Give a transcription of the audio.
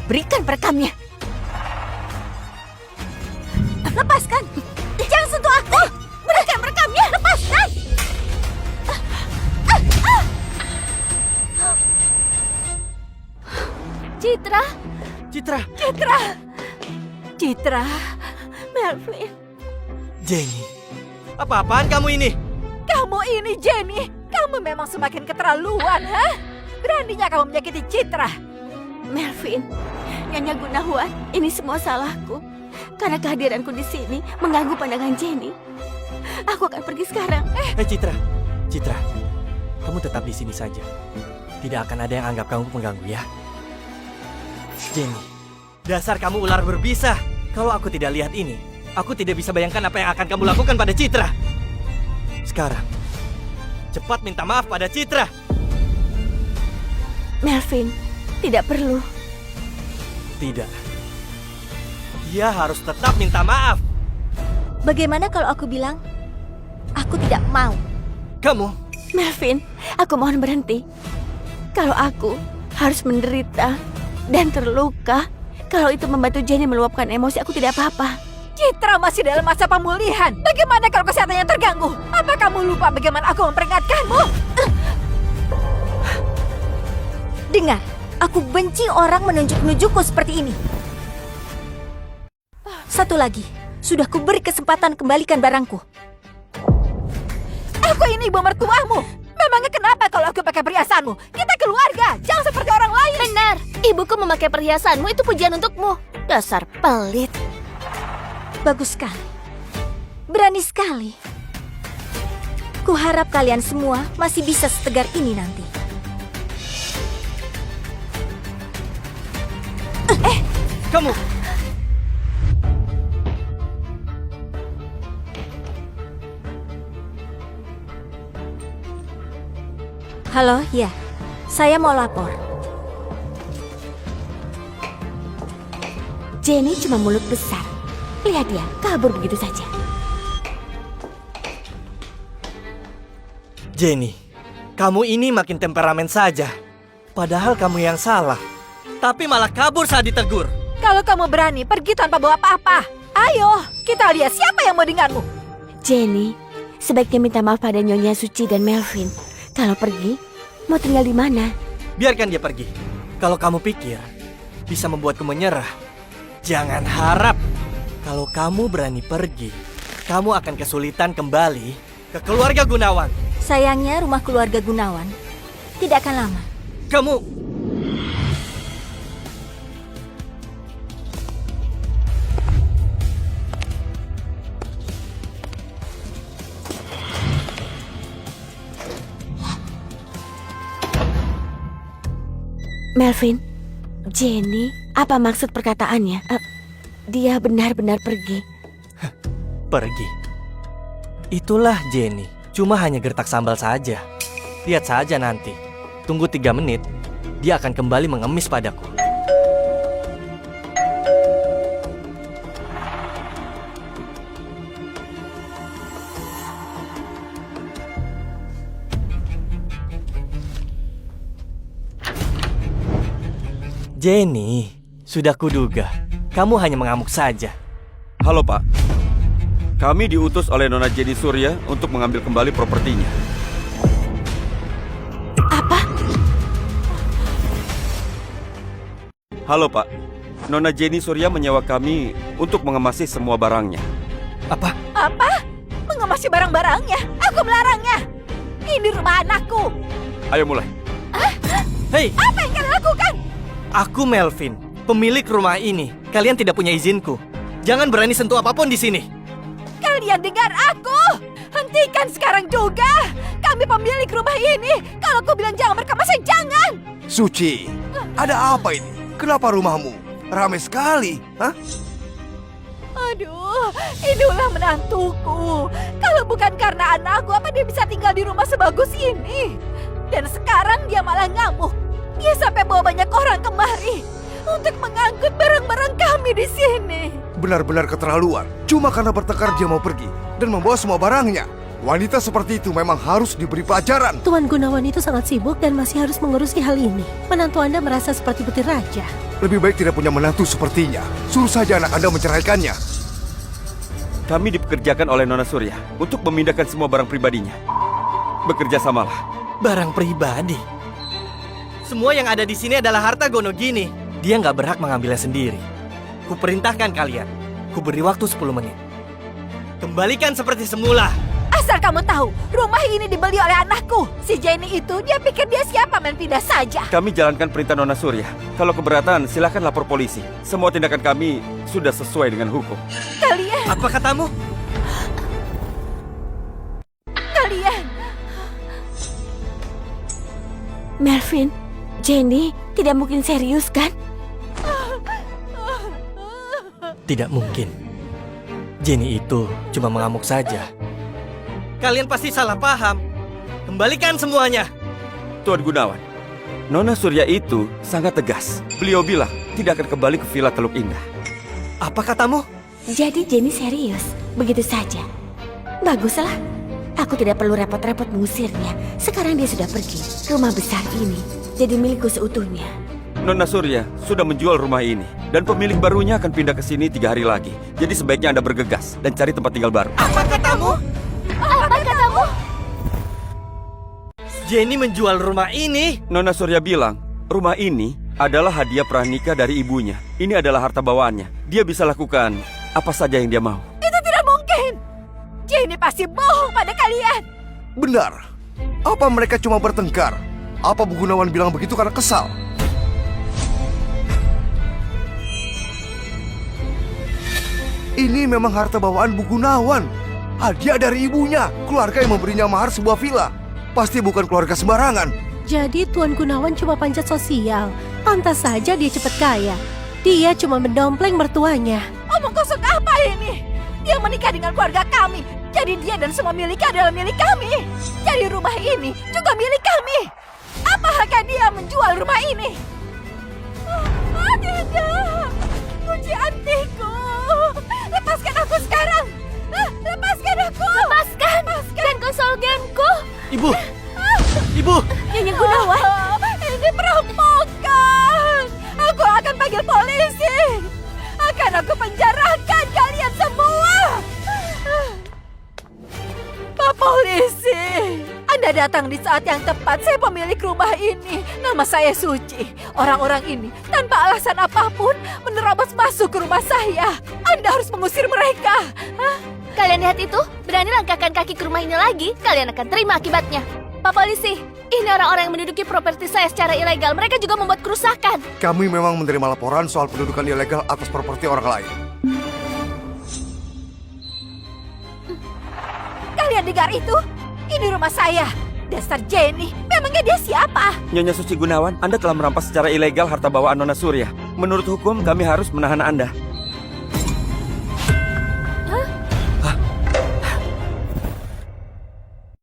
berikan perekamnya. Lepaskan! Jangan sentuh aku! Berikan perekamnya! Lepaskan! Citra! Citra! Citra! Citra! Melvin! Jenny, apa-apaan kamu ini? Kamu ini, Jenny! Kamu memang semakin keterlaluan, ha? Beraninya kamu menyakiti Citra! Melvin, Nyonya Gunawan, ini semua salahku. Karena kehadiranku di sini mengganggu pandangan Jenny. Aku akan pergi sekarang. Citra, Citra, kamu tetap di sini saja. Tidak akan ada yang anggap kamu pengganggu ya. Jenny, dasar kamu ular berbisa. Kalau aku tidak lihat ini, aku tidak bisa bayangkan apa yang akan kamu lakukan pada Citra. Sekarang, cepat minta maaf pada Citra. Melvin, tidak perlu. Tidak. Dia harus tetap minta maaf. Bagaimana kalau aku bilang, aku tidak mau? Kamu, Melvin, aku mohon berhenti. Kalau aku harus menderita dan terluka, kalau itu membantu Jenny meluapkan emosi, aku tidak apa-apa. Citra masih dalam masa pemulihan. Bagaimana kalau kesehatannya terganggu? Apa kamu lupa bagaimana aku memperingatkanmu? Dengar, aku benci orang menunjuk-nunjukku seperti ini. Satu lagi, sudah kuberi kesempatan kembalikan barangku. Aku ini ibu mertuamu. Memangnya kenapa kalau aku pakai perhiasanmu? Kita keluarga, jangan seperti orang lain. Benar, ibuku memakai perhiasanmu itu pujian untukmu. Dasar pelit. Bagus sekali. Berani sekali. Kuharap kalian semua masih bisa setegar ini nanti. kamu. Halo, ya. Saya mau lapor. Jenny cuma mulut besar. Lihat dia, kabur begitu saja. Jenny, kamu ini makin temperamen saja. Padahal kamu yang salah. Tapi malah kabur saat ditegur. Kalau kamu berani pergi tanpa bawa apa-apa, ayo, kita lihat siapa yang mau denganmu. Jenny, sebaiknya minta maaf pada Nyonya Suci dan Melvin. Kalau pergi, mau tinggal di mana? Biarkan dia pergi. Kalau kamu pikir bisa membuatku menyerah, jangan harap. Kalau kamu berani pergi, kamu akan kesulitan kembali ke keluarga Gunawan. Sayangnya rumah keluarga Gunawan tidak akan lama. Kamu... Melvin, Jenny, apa maksud perkataannya? Dia benar-benar pergi. Pergi. Itulah Jenny. Cuma hanya gertak sambal saja. Lihat saja nanti. Tunggu 3 menit, dia akan kembali mengemis padaku. Jenny, sudah kuduga. Kamu hanya mengamuk saja. Halo Pak, kami diutus oleh Nona Jenny Surya untuk mengambil kembali propertinya. Apa? Halo Pak, Nona Jenny Surya menyewa kami untuk mengemasi semua barangnya. Apa? Apa? Mengemasi barang-barangnya? Aku melarangnya. Ini rumah anakku. Ayo mulai. Hei, Apa yang kalian lakukan? aku Melvin, pemilik rumah ini. Kalian tidak punya izinku. Jangan berani sentuh apapun di sini. Kalian dengar aku. Hentikan sekarang juga. Kami pemilik rumah ini. Kalau aku bilang jangan berkamasi, jangan. Suci, ada apa ini? Kenapa rumahmu ramai sekali? Hah? Aduh, inilah menantuku. Kalau bukan karena anakku, apa dia bisa tinggal di rumah sebagus ini? Dan sekarang dia malah ngamuk. Dia sampai bawa banyak orang kemari untuk mengangkut barang-barang kami di sini. Benar-benar keterlaluan. Cuma karena bertengkar dia mau pergi dan membawa semua barangnya. Wanita seperti itu memang harus diberi pelajaran. Tuan Gunawan itu sangat sibuk dan masih harus mengurusi hal ini. Menantu Anda merasa seperti butir raja. Lebih baik tidak punya menantu sepertinya. Suruh saja anak Anda menceraikannya. Kami dipekerjakan oleh Nona Surya untuk memindahkan semua barang pribadinya. Bekerja samalah. Barang pribadi. Semua yang ada di sini adalah harta Gonogini. Dia nggak berhak mengambilnya sendiri. Kuperintahkan kalian. Kuberi waktu 10 menit. Kembalikan seperti semula. Asal kamu tahu, rumah ini dibeli oleh anakku. Si Jenny itu, dia pikir dia siapa main pindah saja. Kami jalankan perintah Nona Surya. Kalau keberatan, silakan lapor polisi. Semua tindakan kami sudah sesuai dengan hukum. Kalian, Apa katamu? kalian. Melvin, Jenny tidak mungkin serius kan? Tidak mungkin. Jenny itu cuma mengamuk saja. Kalian pasti salah paham. Kembalikan semuanya. Tuan Gunawan, Nona Surya itu sangat tegas. Beliau bilang tidak akan kembali ke Villa Teluk Indah. Apa katamu? Jadi Jenny serius, begitu saja. Baguslah. Aku tidak perlu repot-repot mengusirnya. Sekarang dia sudah pergi. Rumah besar ini jadi milikku seutuhnya. Nona Surya sudah menjual rumah ini dan pemilik barunya akan pindah ke sini 3 hari lagi. Jadi sebaiknya Anda bergegas dan cari tempat tinggal baru. Apa katamu? Apa katamu? Jenny menjual rumah ini? Nona Surya bilang rumah ini adalah hadiah pranikah dari ibunya. Ini adalah harta bawaannya. Dia bisa lakukan apa saja yang dia mau. Itu tidak mungkin. Jenny pasti bohong pada kalian. Benar. Apa mereka cuma bertengkar? Apa Bu Gunawan bilang begitu karena kesal? Ini memang harta bawaan Bu Gunawan. Hadiah dari ibunya. Keluarga yang memberinya mahar sebuah villa. Pasti bukan keluarga sembarangan. Jadi Tuan Gunawan cuma panjat sosial. Pantas saja dia cepat kaya. Dia cuma mendompleng mertuanya. Omong kosong apa ini? Dia menikah dengan keluarga kami. Jadi dia dan semua miliknya adalah milik kami. Jadi rumah ini juga milik kami. Apa haknya dia menjual rumah ini? Tidak. Kunci antiku. Lepaskan aku sekarang. Lepaskan aku. Lepaskan. Dan konsolgenku. Ibu! Ibu! Nyonya Gunawan. Ini perampokan. Aku akan panggil polisi. Akan aku penjarakan kalian semua. Pak Polisi, Anda datang di saat yang tepat. Saya pemilik rumah ini. Nama saya Suci. Orang-orang ini tanpa alasan apapun menerobos masuk ke rumah saya. Anda harus mengusir mereka. Kalian lihat itu? Berani langkahkan kaki ke rumah ini lagi, kalian akan terima akibatnya. Pak Polisi, ini orang-orang yang menduduki properti saya secara ilegal. Mereka juga membuat kerusakan. Kami memang menerima laporan soal pendudukan ilegal atas properti orang lain. Kalian dengar itu? Ini rumah saya. Dasar Jenny, memangnya dia siapa? Nyonya Suci Gunawan, Anda telah merampas secara ilegal harta bawaan Nona Surya. Menurut hukum, kami harus menahan Anda.